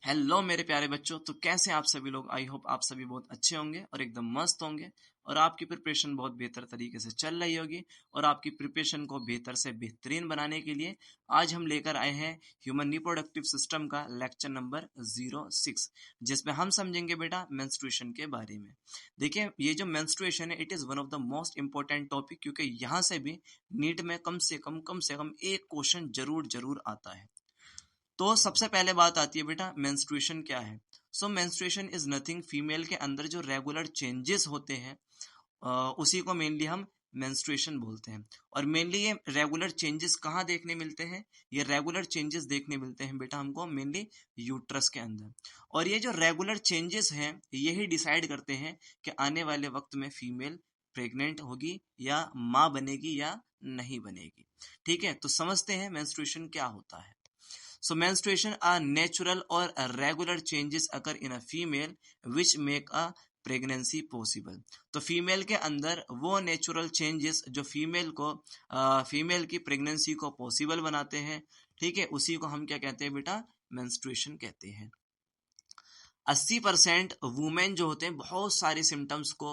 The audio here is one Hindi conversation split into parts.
हेलो मेरे प्यारे बच्चों, तो कैसे आप सभी लोग। आई होप आप सभी बहुत अच्छे होंगे और एकदम मस्त होंगे और आपकी प्रिपरेशन बहुत बेहतर तरीके से चल रही होगी। और आपकी प्रिपरेशन को बेहतर से बेहतरीन बनाने के लिए आज हम लेकर आए हैं ह्यूमन रिप्रोडक्टिव सिस्टम का लेक्चर नंबर 06, जिसमें हम समझेंगे बेटा मेंस्ट्रुएशन के बारे में। देखिए, ये जो मेंस्ट्रुएशन है, it is one of the most important topic, क्योंकि यहाँ से भी नीट में कम से कम एक क्वेश्चन जरूर आता है। तो सबसे पहले बात आती है बेटा, मेंस्ट्रुएशन क्या है। सो मेंस्ट्रुएशन इज नथिंग, फीमेल के अंदर जो रेगुलर चेंजेस होते हैं उसी को मेनली हम मेंस्ट्रुएशन बोलते हैं। और मेनली ये रेगुलर चेंजेस कहाँ देखने मिलते हैं? ये रेगुलर चेंजेस देखने मिलते हैं बेटा हमको मेनली यूट्रस के अंदर। और ये जो रेगुलर चेंजेस हैं यही डिसाइड करते हैं कि आने वाले वक्त में फीमेल प्रेग्नेंट होगी या माँ बनेगी या नहीं बनेगी। ठीक है, तो समझते हैं मेंस्ट्रुएशन क्या होता है। So menstruation are natural or regular changes occur in a female which make a pregnancy possible. तो फीमेल के अंदर वो नेचुरल चेंजेस जो फीमेल की प्रेगनेंसी को पॉसिबल बनाते हैं, ठीक है, उसी को हम क्या कहते हैं बेटा? मेंस्ट्रुएशन कहते हैं। 80% वुमेन जो होते हैं बहुत सारे सिम्टम्स को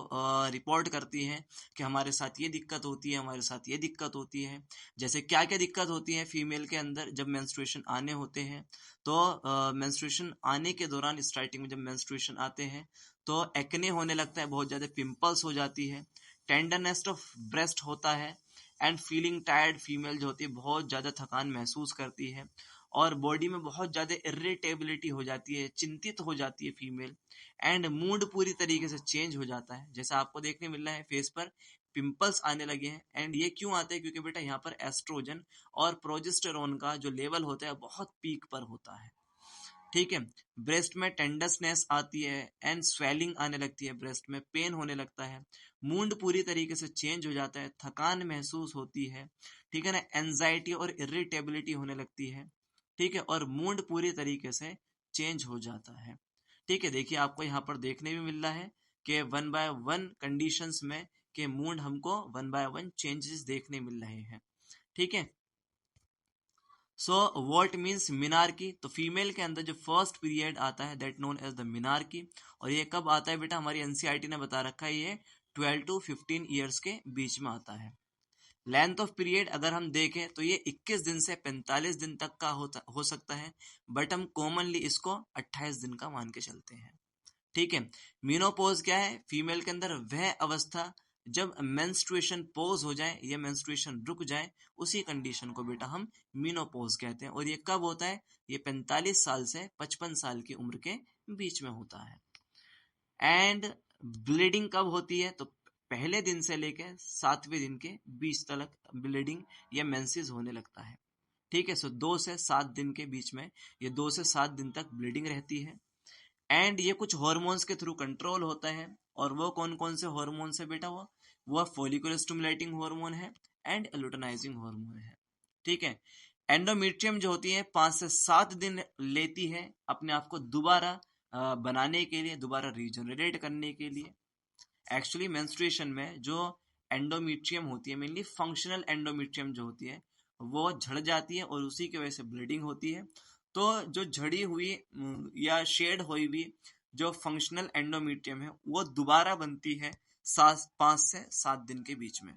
रिपोर्ट करती हैं कि हमारे साथ ये दिक्कत होती है, हमारे साथ ये दिक्कत होती है। जैसे क्या क्या दिक्कत होती है फीमेल के अंदर जब मेंस्ट्रुएशन आने होते हैं? तो मेंस्ट्रुएशन आने के दौरान स्टार्टिंग में जब मेंस्ट्रुएशन आते हैं तो एक्ने होने लगता है, बहुत ज़्यादा पिंपल्स हो जाती है, टेंडरनेस ऑफ ब्रेस्ट होता है, एंड फीलिंग टायर्ड, फीमेल जो होती है बहुत ज़्यादा थकान महसूस करती है, और बॉडी में बहुत ज़्यादा इरिटेबिलिटी हो जाती है, चिंतित हो जाती है फीमेल, एंड मूड पूरी तरीके से चेंज हो जाता है। जैसा आपको देखने मिल रहा है फेस पर पिंपल्स आने लगे हैं। एंड ये क्यों आते हैं? क्योंकि बेटा यहाँ पर एस्ट्रोजन और प्रोजेस्टेरोन का जो लेवल होता है बहुत पीक पर होता है। ठीक है, ब्रेस्ट में टेंडरनेस आती है एंड स्वेलिंग आने लगती है, ब्रेस्ट में पेन होने लगता है, मूड पूरी तरीके से चेंज हो जाता है, थकान महसूस होती है, ठीक है ना, एंजाइटी और इरिटेबिलिटी होने लगती है, ठीक है, और मूड पूरी तरीके से चेंज हो जाता है। ठीक है, देखिए आपको यहाँ पर देखने भी मिल रहा है कि 1 बाय 1 कंडीशंस में के मूड हमको 1 बाय 1 चेंजेस देखने मिल रहे हैं। ठीक है, सो वॉट मीन्स मिनार्की। तो फीमेल के अंदर जो फर्स्ट पीरियड आता है that known as the menarche. और ये कब आता है बेटा? हमारी एनसीईआरटी ने बता रखा है ये 12 to 15 ईयर्स के बीच में आता है। लेंथ ऑफ पीरियड अगर हम देखें तो ये 21 दिन से 45 दिन तक का हो सकता है, बट हम कॉमनली इसको 28 दिन का मान के चलते हैं। ठीक है, मीनोपॉज क्या है? फीमेल के अंदर वह अवस्था जब मेंस्ट्रुएशन पॉज हो जाए या मेंस्ट्रुएशन रुक जाए, उसी कंडीशन को बेटा हम मीनोपॉज कहते हैं। और ये कब होता है? ये 45 साल से 55 साल की उम्र के बीच में होता है। एंड ब्लीडिंग कब होती है? तो पहले दिन से लेकर 7वें दिन के बीच तक ब्लीडिंग या मेंसेस होने लगता है। ठीक है, सो 2 से 7 दिन के बीच में ये 2 से 7 दिन तक ब्लीडिंग रहती है। एंड ये कुछ हॉर्मोन्स के थ्रू कंट्रोल होता है। और वो कौन कौन से हॉर्मोन्स है बेटा? वो फॉलिकुलर स्टिमुलेटिंग हार्मोन है एंड लुटेनाइजिंग हार्मोन है। ठीक है, एंडोमेट्रियम जो होती है 5 से 7 दिन लेती है अपने आप को दोबारा बनाने के लिए, दोबारा रीजनरेट करने के लिए। एक्चुअली मेंस्ट्रुएशन में जो एंडोमेट्रियम होती है, मेनली फंक्शनल एंडोमेट्रियम जो होती है, वो झड़ जाती है और उसी की वजह से ब्लीडिंग होती है। तो जो झड़ी हुई या शेड हुई हुई जो फंक्शनल एंडोमेट्रियम है वो दोबारा बनती है 5 से 7 दिन के बीच में।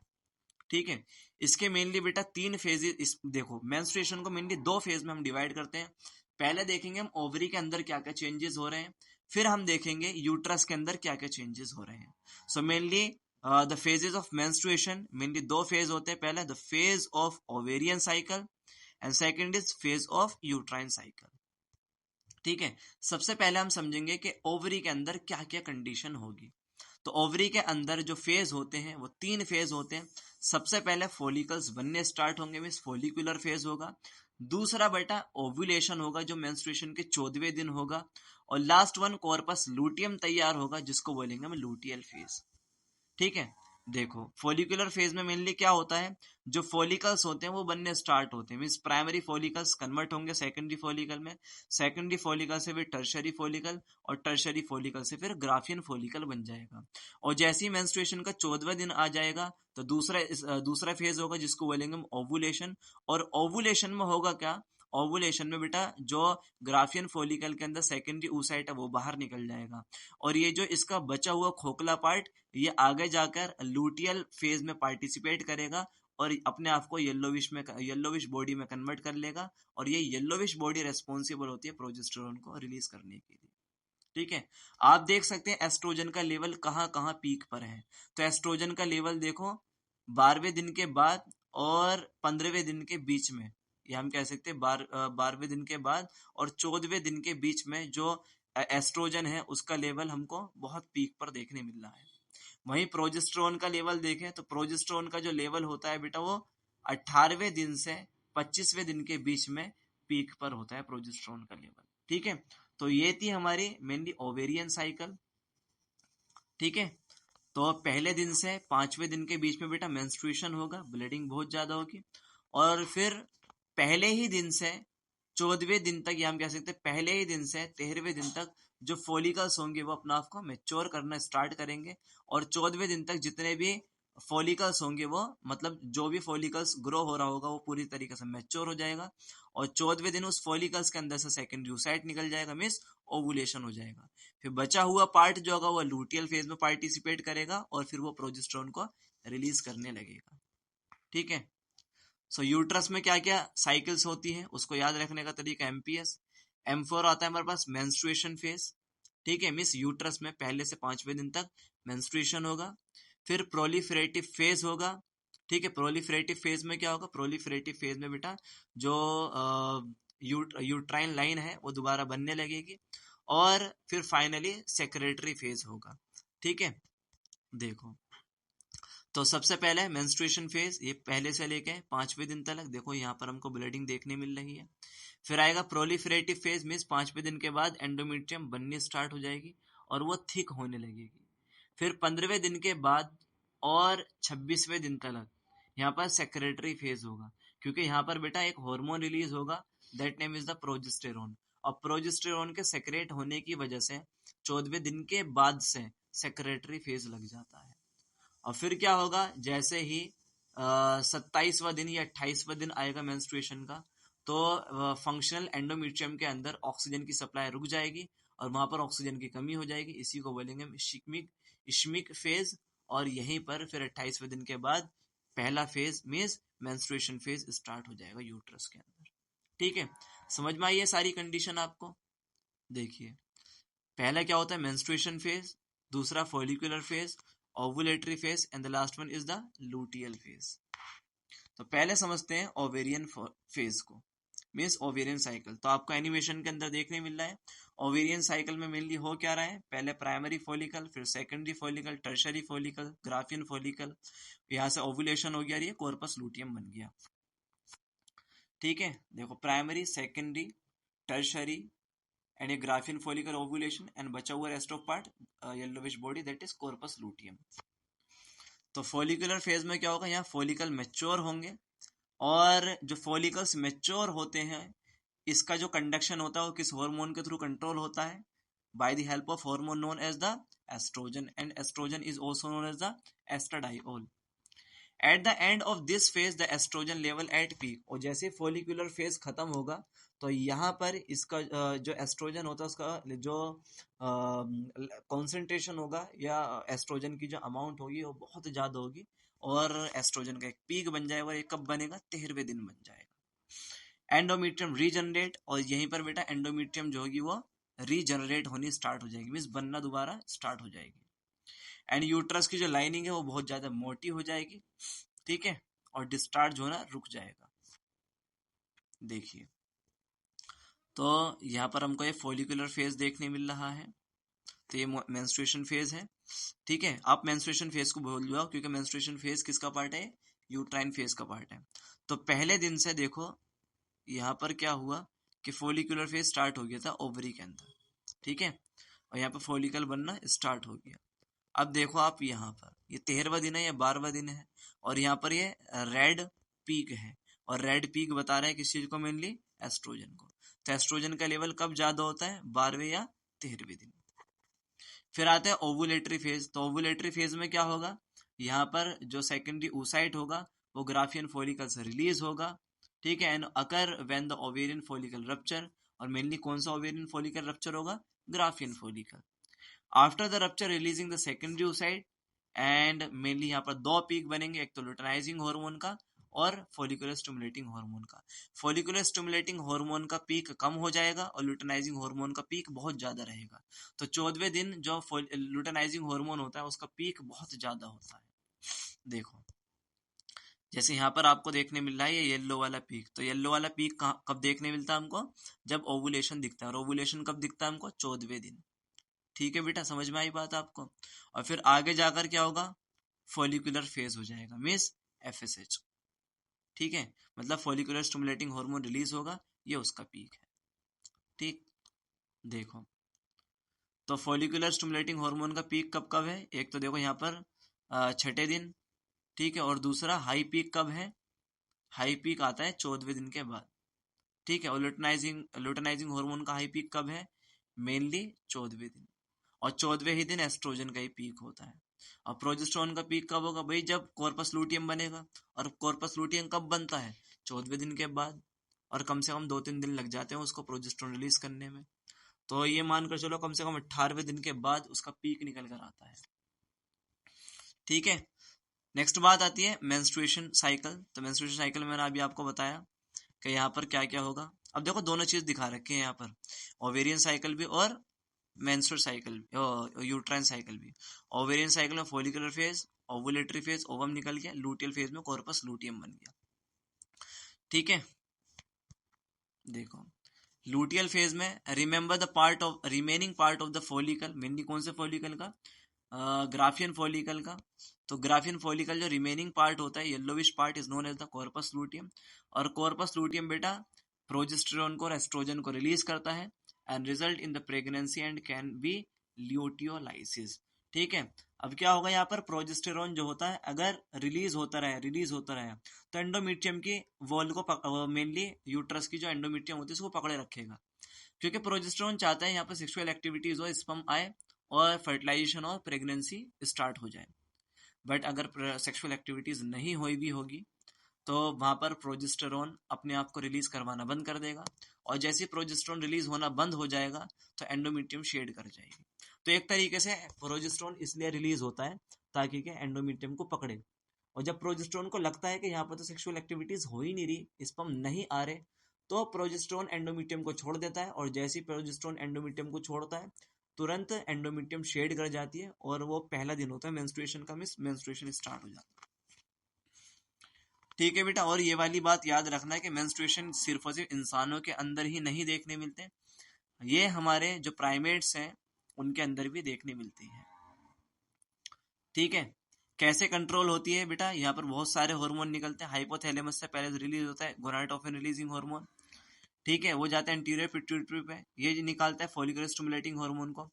ठीक है, इसके मेनली बेटा 3 फेजेस। देखो, मेंस्ट्रुएशन को मेनली 2 फेज में हम डिवाइड करते हैं। पहले देखेंगे हम ओवरी के अंदर क्या क्या चेंजेस हो रहे हैं, फिर हम देखेंगे यूट्रस के अंदर क्या क्या चेंजेस हो रहे हैं। So mainly the phases of menstruation mainly 2 phase होते हैं। पहले the phase of ovarian cycle and second is phase of uterine cycle. ठीक है, सबसे पहले हम समझेंगे कि ओवरी के अंदर क्या क्या कंडीशन होगी। तो ओवरी के अंदर जो फेज होते हैं वो 3 फेज होते हैं। सबसे पहले फॉलिकल्स बनने स्टार्ट होंगे, मींस फॉलिकुलर फेज होगा। दूसरा बेटा ओव्यूलेशन होगा जो मेंस्ट्रुएशन के 14वें दिन होगा। और लास्ट वन कॉर्पस लूटियम तैयार होगा जिसको बोलेंगे हम लूटियल फेज। ठीक है, देखो फॉलिकुलर फेज में मेनली क्या होता है, जो फॉलिकल्स होते हैं वो बनने स्टार्ट होते हैं, मींस प्राइमरी फॉलिकल्स कन्वर्ट होंगे सेकेंडरी फॉलिकल में, सेकेंडरी फॉलिकल से फिर टर्शरी फॉलिकल, और टर्शरी फॉलिकल से फिर ग्राफियन फॉलिकल बन जाएगा। और जैसे ही मेंस्ट्रुएशन का 14वां दिन आ जाएगा तो दूसरा फेज होगा जिसको बोलेंगे हम ओवुलेशन। और ओवुलेशन में होगा क्या? ओवुलेशन में बेटा जो ग्राफियन फॉलिकल के अंदर सेकेंडरी oocyte है वो बाहर निकल जाएगा, और ये जो इसका बचा हुआ खोखला पार्ट ये आगे जाकर लूटियल फेज में पार्टिसिपेट करेगा और अपने आप को येलोविश बॉडी में कन्वर्ट कर लेगा, और ये येलोविश बॉडी रेस्पॉन्सिबल होती है प्रोजेस्टेरोन को रिलीज करने के लिए। ठीक है, आप देख सकते हैं एस्ट्रोजन का लेवल कहाँ कहाँ पीक पर है। तो एस्ट्रोजन का लेवल देखो 12वें दिन के बाद और 15वें दिन के बीच में, ये हम कह सकते हैं 12वें दिन के बाद और 14वें दिन के बीच में जो एस्ट्रोजन है उसका लेवल हमको बहुत पीक पर देखने मिल रहा है। वहीं प्रोजेस्टेरोन का लेवल देखें तो प्रोजेस्टेरोन का जो लेवल होता है बेटा वो 18वें दिन से 25वें दिन के बीच में पीक पर होता है प्रोजेस्टेरोन का लेवल। ठीक है, तो ये थी हमारी मेनली ओवेरियन साइकिल। ठीक है, तो पहले दिन से 5वें दिन के बीच में बेटा मेंस्ट्रुएशन होगा, ब्लीडिंग बहुत ज्यादा होगी, और फिर पहले ही दिन से 14वें दिन तक, या हम कह सकते हैं पहले ही दिन से 13वें दिन तक जो फॉलिकल्स होंगे वो अपना आप को मैच्योर करना स्टार्ट करेंगे, और 14वें दिन तक जितने भी फॉलिकल्स होंगे वो मतलब जो भी फॉलिकल्स ग्रो हो रहा होगा वो पूरी तरीके से मैच्योर हो जाएगा, और 14वें दिन उस फॉलिकल्स के अंदर से सेकेंडरी oocyte निकल जाएगा, मींस ओवुलेशन हो जाएगा। फिर बचा हुआ पार्ट जो होगा वो लूटियल फेज में पार्टिसिपेट करेगा और फिर वो प्रोजेस्टेरोन को रिलीज करने लगेगा। ठीक है, सो यूट्रस में क्या क्या साइकिल्स होती है उसको याद रखने का तरीका एमपीएस। M4 आता है हमारे पास मेंस्ट्रुएशन फेज। ठीक है, मिस यूट्रस में पहले से 5वें दिन तक मेंस्ट्रुएशन होगा। फिर प्रोलिफरेटिव फेज होगा। ठीक है, प्रोलिफरेटिव फेज में क्या होगा, प्रोलिफरेटिव फेज में बेटा जो यूट्राइन लाइन है वो दोबारा बनने लगेगी, और फिर फाइनली सेक्रेटरी फेज होगा। ठीक है, देखो तो सबसे पहले मेंस्ट्रुएशन फेज, ये पहले से लेके 5वें दिन तक, देखो यहाँ पर हमको ब्लीडिंग देखने मिल रही है। फिर आएगा प्रोलिफरेटिव फेज, मींस 5वें दिन के बाद एंडोमेट्रियम बननी स्टार्ट हो जाएगी और वो थिक होने लगेगी। फिर 15वें दिन के बाद और 26वें दिन तक यहाँ पर सेक्रेटरी फेज होगा, क्योंकि यहाँ पर बेटा एक हार्मोन रिलीज होगा, that name is the progesterone, और प्रोजेस्टेरोन के सेक्रेट होने की वजह से 14वें दिन के बाद से सेक्रेटरी फेज लग जाता है। और फिर क्या होगा, जैसे ही 27वां दिन या 28वां दिन आएगा मेंस्ट्रुएशन का, तो फंक्शनल एंडोमेट्रियम के अंदर ऑक्सीजन की सप्लाई रुक जाएगी और वहां पर ऑक्सीजन की कमी हो जाएगी, इसी को बोलेंगे हम इश्मिक फेज। और यहीं पर फिर 28वें दिन के बाद पहला phase means menstruation phase start हो जाएगा यूट्रस के अंदर। ठीक है, समझ में आई है सारी कंडीशन आपको। देखिए पहला क्या होता है, मेंस्ट्रुएशन फेज, दूसरा follicular phase, ovulatory phase, and the last one is the luteal phase. तो पहले समझते हैं ओवेरियन फेज को, मींस ओवेरियन साइकिल। तो आपको एनिमेशन के अंदर देखने मिल रहा है ओवेरियन साइकिल में मेनली हो क्या रहा है, पहले प्राइमरी फॉलिकल, फिर secondary follicle, tertiary follicle, Graafian follicle, यहाँ से ओवुलेशन हो गया, ये कॉर्पस लूटियम बन गया। ठीक है, देखो primary, secondary, tertiary and A Graafian follicle, ovulation, and बचा हुआ rest of part yellowish body, that is corpus luteum. तो फॉलिकुलर फेज में क्या होगा, यहाँ फॉलिकल मैच्योर होंगे, और जो फॉलिकल्स मैच्योर होते हैं इसका जो कंडक्शन होता है वो किस हार्मोन के थ्रू कंट्रोल होता है, by the help of hormone known as the estrogen, and estrogen is also known as the estradiol. At the end of this phase the estrogen level at peak, और जैसे फॉलिकुलर फेज खत्म होगा तो यहाँ पर इसका जो एस्ट्रोजन होता है उसका जो कॉन्सेंट्रेशन होगा या एस्ट्रोजन की जो अमाउंट होगी वो बहुत ज़्यादा होगी, और एस्ट्रोजन का एक पीक बन जाएगा, और ये कब बनेगा, 13वें दिन बन जाएगा। एंडोमेट्रियम रीजनरेट, और यहीं पर बेटा एंडोमेट्रियम जो होगी वो रीजनरेट होनी स्टार्ट हो जाएगी, मीन्स बनना दोबारा स्टार्ट हो जाएगी, एंड यूट्रस की जो लाइनिंग है वो बहुत ज्यादा मोटी हो जाएगी। ठीक है, और डिस्चार्ज होना रुक जाएगा। देखिए तो यहाँ पर हमको ये फॉलिकुलर फेज देखने मिल रहा है, तो ये मेंस्ट्रुएशन फेज है। ठीक है, आप मेंस्ट्रुएशन फेज को भूल जाओ क्योंकि मेंस्ट्रुएशन फेज किसका पार्ट है, यूट्राइन फेज का पार्ट है। तो पहले दिन से देखो यहाँ पर क्या हुआ कि फॉलिकुलर फेज स्टार्ट हो गया था ओवरी के अंदर। ठीक है, और यहाँ पर फॉलिकल बनना स्टार्ट हो गया। अब देखो आप यहाँ पर ये 13वां दिन है या 12वां दिन है, और यहाँ पर ये रेड पीक है, और रेड पीक बता रहा है किस चीज को, मेनली एस्ट्रोजन को। तो एस्ट्रोजन का लेवल कब ज्यादा होता है, 12वें या 13वें दिन। फिर आता है ओवुलेटरी फेज। तो ओवुलेटरी फेज में क्या होगा, यहाँ पर जो सेकेंडरी oocyte होगा वो ग्राफियन फॉलिकल से रिलीज होगा, ठीक है, and occur when the ovarian follicle rupture, और मेनली कौन सा ओवेरियन फॉलिकल रप्चर होगा, Graafian follicle. After the rupture releasing the secondary oocyte, and mainly यहाँ पर दो पीक बनेंगे, एक तो लुटेनाइजिंग हार्मोन का और फॉलिकुलर स्टिमुलेटिंग हार्मोन का। फॉलिकुलर स्टिमुलेटिंग हार्मोन का पीक कम हो जाएगा और लुटेनाइजिंग हार्मोन का पीक बहुत ज्यादा रहेगा। तो 14वें दिन जो लुटेनाइजिंग हार्मोन होता है उसका पीक बहुत ज्यादा होता है। देखो जैसे यहाँ पर आपको देखने मिल रहा है ये येलो वाला पीक, तो येलो वाला पीक कब देखने मिलता है हमको, जब ओवुलेशन दिखता है, और ओवुलेशन कब दिखता है हमको, 14वें दिन। ठीक है बेटा, समझ में आई बात आपको। और फिर आगे जाकर क्या होगा, फॉलिकुलर फेज हो जाएगा, मींस FSH। ठीक है, मतलब फॉलिकुलर स्टिमुलेटिंग हार्मोन रिलीज होगा, ये उसका पीक है। ठीक, देखो तो फॉलिकुलर स्टिमुलेटिंग हार्मोन का पीक कब कब है, एक तो देखो यहाँ पर 6ठे दिन। ठीक है, और दूसरा हाई पीक कब है, हाई पीक आता है 14वें दिन के बाद। ठीक है, और लुटेनाइजिंग हार्मोन का हाई पीक कब है, मेनली 14वें दिन, और 14वें ही दिन एस्ट्रोजन का ही पीक होता है। और प्रोजेस्टेरोन का पीक कब होगा भाई, जब कॉर्पस लूटियम बनेगा, और कॉर्पस लूटियम कब बनता है, 14वें दिन के बाद, और कम से कम 2-3 दिन लग जाते हैं उसको प्रोजेस्टेरोन रिलीज करने में। तो ये मानकर चलो कम से कम 18वें दिन के बाद उसका पीक निकल कर आता है। ठीक है, नेक्स्ट बात आती है मेंस्ट्रुएशन साइकिल। तो मेंस्ट्रुएशन साइकिल में मैंने अभी आपको बताया कि यहाँ पर क्या क्या होगा। अब देखो दोनों चीज दिखा रखे हैं यहाँ पर, ओवेरियन साइकिल भी और मेंस्ट्रुअल साइकिल, यूट्राइन साइकिल भी। ओवेरियन साइकिल में follicular phase, ovulatory phase, ovum निकल गया, लूटियल फेज में कॉर्पस लूटियम बन गया। ठीक है, देखो लूटियल फेज में remember the part of remaining part of the follicle, mainly कौन से फॉलिकल का, ग्राफियन फॉलिकल का। तो ग्राफियन फॉलिकल जो रिमेनिंग पार्ट होता है, yellowish part, is known as the corpus luteum. और कॉर्पस लूटियम बेटा प्रोजेस्टेरोन को और एस्ट्रोजन को रिलीज करता है and result in the pregnancy and can be luteolysis. ठीक है, अब क्या होगा यहाँ पर, प्रोजेस्टेरोन जो होता है अगर रिलीज होता रहे तो एंडोमेट्रियम की वॉल को, मेनली यूट्रस की जो एंडोमेट्रियम होती है उसको पकड़े रखेगा, क्योंकि प्रोजेस्टेरोन चाहता है यहाँ पर सेक्सुअल एक्टिविटीज हो, स्पर्म आए और फर्टिलाइजेशन और प्रेगनेंसी स्टार्ट हो जाए। बट अगर सेक्सुअल एक्टिविटीज नहीं हुई भी होगी तो वहां पर प्रोजेस्टेरोन अपने आप को रिलीज करवाना बंद कर देगा, और जैसे ही प्रोजेस्टेरोन रिलीज होना बंद हो जाएगा तो एंडोमेट्रियम शेड कर जाएगी। तो एक तरीके से प्रोजेस्टेरोन इसलिए रिलीज होता है ताकि के एंडोमेट्रियम को पकड़े, और जब प्रोजेस्टेरोन को लगता है कि यहाँ पर तो सेक्सुअल एक्टिविटीज हो ही नहीं रही, स्पर्म नहीं आ रहे, तो प्रोजेस्टेरोन एंडोमेट्रियम को छोड़ देता है, और जैसे ही प्रोजेस्टेरोन एंडोमेट्रियम को छोड़ता है तुरंत एंडोमेट्रियम शेड कर जाती है, और वो पहला दिन होता है मेंस्ट्रुएशन का, मेंस्ट्रुएशन स्टार्ट हो जाता है। ठीक है बेटा, और ये वाली बात याद रखना है कि मेंस्ट्रुएशन सिर्फ और सिर्फ इंसानों के अंदर ही नहीं देखने मिलते, ये हमारे जो प्राइमेट्स हैं उनके अंदर भी देखने मिलती है। ठीक है, कैसे कंट्रोल होती है बेटा, यहाँ पर बहुत सारे हार्मोन निकलते हैं, हाइपोथैलेमस से पहले रिलीज होता है गोनाडोट्रोपिन रिलीजिंग हार्मोन। ठीक है, वो जाता है एंटीरियर पिट्यूटरी पे, ये निकालता है फॉलिकुलर स्टिमुलेटिंग हार्मोन को।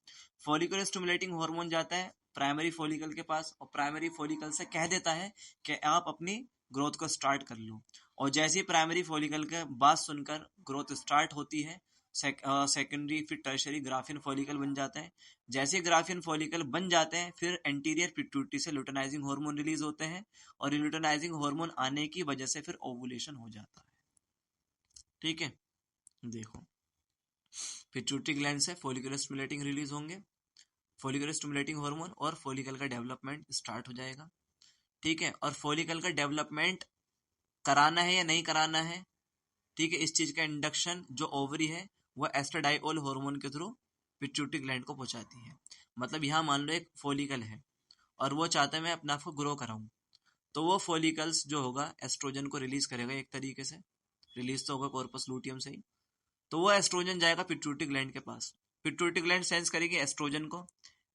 फॉलिकुलर स्टिमुलेटिंग हार्मोन जाता है प्राइमरी फॉलिकल के पास, और प्राइमरी फॉलिकल से कह देता है कि आप अपनी ग्रोथ को स्टार्ट कर लो, और जैसे ही प्राइमरी फॉलिकल के बात सुनकर ग्रोथ स्टार्ट होती है, सेकेंडरी फिर टर्शरी ग्राफियन फॉलिकल बन जाता है। जैसे ग्राफियन फॉलिकल बन जाते हैं फिर एंटीरियर पिट्यूटरी से लुटेनाइजिंग हार्मोन रिलीज होते हैं, और लुटेनाइजिंग हार्मोन आने की वजह से फिर ओवुलेशन हो जाता है। ठीक है, देखो पिट्यूटरी ग्लैंड से फॉलिकुलर स्टिमुलेटिंग रिलीज होंगे, फॉलिकुलर स्टिमुलेटिंग हार्मोन, और फॉलिकल का डेवलपमेंट स्टार्ट हो जाएगा। ठीक है, और फॉलिकल का डेवलपमेंट कराना है या नहीं कराना है, ठीक है, इस चीज का इंडक्शन जो ओवरी है वो एस्ट्राडाइओल हार्मोन के थ्रू पिट्यूटरी ग्लैंड को पहुंचाती है। मतलब यहाँ मान लो एक फॉलिकल है और वो चाहता है मैं अपने आप को ग्रो कराऊं, तो वो फॉलिकल्स जो होगा एस्ट्रोजन को रिलीज करेगा, एक तरीके से रिलीज तो होगा कॉर्पस लूटियम से ही, तो वो एस्ट्रोजन जाएगा पिट्यूटरी ग्लैंड के पास, पिट्यूटरी ग्लैंड सेंस करेगी एस्ट्रोजन को,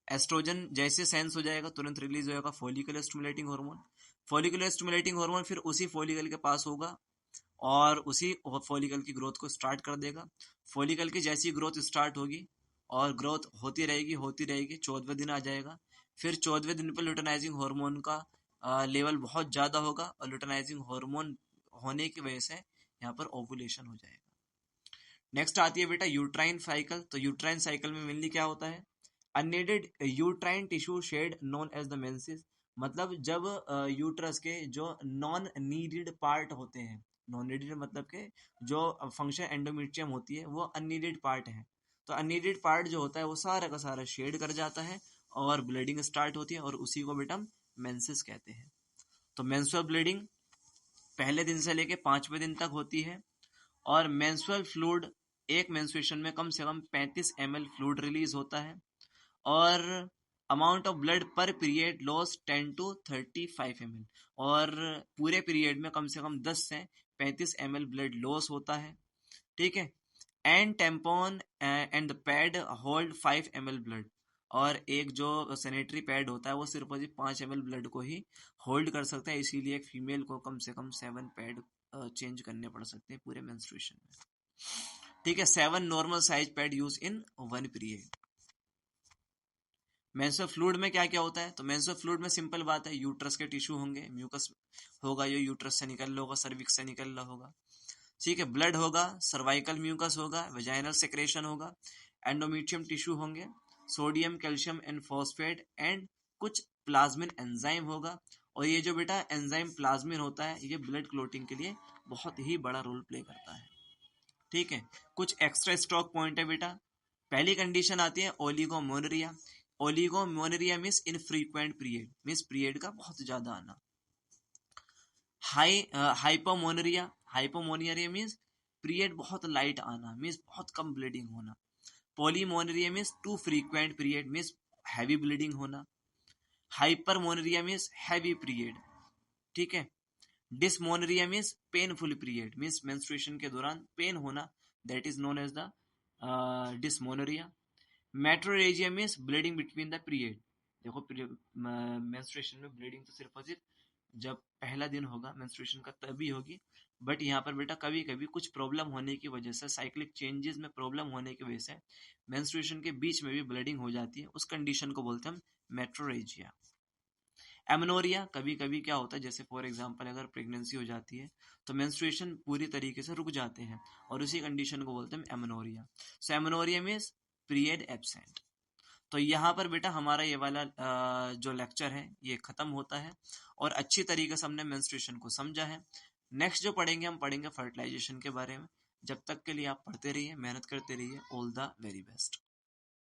एस्ट्रोजन जैसे सेंस हो जाएगा तुरंत रिलीज होगा follicular stimulating hormone, follicular stimulating hormone फिर उसी फॉलिकल के पास होगा और उसी फॉलिकल की ग्रोथ को स्टार्ट कर देगा। फॉलिकल की जैसी ग्रोथ स्टार्ट होगी और ग्रोथ होती रहेगी 14वें दिन आ जाएगा, फिर 14वें दिन पर लुटेनाइजिंग हार्मोन का लेवल बहुत ज्यादा होगा, और लुटेनाइजिंग हार्मोन होने की वजह से यहाँ पर ओवुलेशन हो जाएगा। नेक्स्ट आती है बेटा यूट्राइन साइकिल। तो यूट्राइन साइकिल में मेनली क्या होता है, unneeded uterine tissue shed known as the menses, मतलब जब यूट्रस के जो नॉन नीडेड पार्ट होते हैं, नॉन नीडेड मतलब के जो फंक्शन एंडोमेट्रियम होती है वो अननीडेड पार्ट है, तो अननीडेड पार्ट जो होता है वो सारा का सारा शेड कर जाता है और ब्लीडिंग स्टार्ट होती है और उसी को बेटा मेंसेस कहते हैं। तो मेंस्ट्रुअल ब्लीडिंग पहले दिन से लेके 5वें दिन तक होती है और मेंस्ट्रुअल फ्लूइड एक मेंस्ट्रुएशन में कम से कम 35 ml फ्लूइड रिलीज होता है और अमाउंट ऑफ ब्लड पर पीरियड लॉस 10 to 35 ml और पूरे पीरियड में कम से कम 10 से 35 ml ब्लड लॉस होता है, ठीक है। And tampon and the pad hold 5 ml blood और एक जो सैनिटरी पैड होता है वो सिर्फ 5 ml ब्लड को ही होल्ड कर सकता है, इसीलिए एक फीमेल को कम से कम 7 पैड चेंज करने पड़ सकते हैं पूरे मेंस्ट्रुएशन में, ठीक है। 7 normal size pad use in 1 period. Menstrual fluid में क्या क्या होता है, तो मेंस्ट्रुअल फ्लूइड में सिंपल बात है, यूट्रस के टिश्यू होंगे, म्यूकस होगा, ये यूट्रस से निकल रहा होगा, सर्विक्स से निकल रहा होगा, ठीक है। ब्लड होगा, सर्वाइकल म्यूकस होगा, वेजाइनल सेक्रेशन होगा, एंडोमेट्रियम टिश्यू होंगे, sodium calcium and phosphate and कुछ प्लाज्मिन एंजाइम होगा। और ये जो बेटा एंजाइम प्लाज्मिन होता है ये ब्लड क्लोटिंग के लिए बहुत ही बड़ा रोल प्ले करता है, ठीक है। कुछ एक्स्ट्रा स्टॉक पॉइंट है बेटा। पहली कंडीशन आती है oligomenorrhea. Oligomenorrhea means infrequent period, means period का बहुत ज्यादा आना। हाइपोमोनेरिया, हाइपोमोनेरिया मीन्स पीरियड बहुत लाइट आना, मीन्स बहुत कम ब्लीडिंग होना। Polymenorrhea means too frequent period, means heavy bleeding होना। हाइपरमोनेरिया मीन्स हैवी पीरियड, ठीक है। Dysmenorrhea means painful period, means menstruation के दौरान पेन होना, that is known as the dysmenorrhea. Metrorrhagia means bleeding between the period. देखो मेंस्ट्रुएशन में ब्लीडिंग तो सिर्फ और सिर्फ जब पहला दिन होगा मेंस्ट्रुएशन का तभी होगी, बट यहाँ पर बेटा कभी कभी कुछ प्रॉब्लम होने की वजह से, साइक्लिक चेंजेस में प्रॉब्लम होने की वजह से मेंस्ट्रुएशन के बीच में भी ब्लीडिंग हो जाती है, उस कंडीशन को बोलते हैं हम मेट्रोरेजिया। एमनोरिया, कभी कभी क्या होता है जैसे फॉर एग्जांपल अगर प्रेगनेंसी हो जाती है तो मेंस्ट्रुएशन पूरी तरीके से रुक जाते हैं और उसी कंडीशन को बोलते हैं एमनोरिया। सो एमनोरिया मीन्स पीरियड एब्सेंट। तो यहाँ पर बेटा हमारा ये वाला जो लेक्चर है ये खत्म होता है और अच्छी तरीके से हमने मेंस्ट्रुएशन को समझा है। नेक्स्ट जो पढ़ेंगे हम पढ़ेंगे फर्टिलाइजेशन के बारे में। जब तक के लिए आप पढ़ते रहिए, मेहनत करते रहिए। All the very best.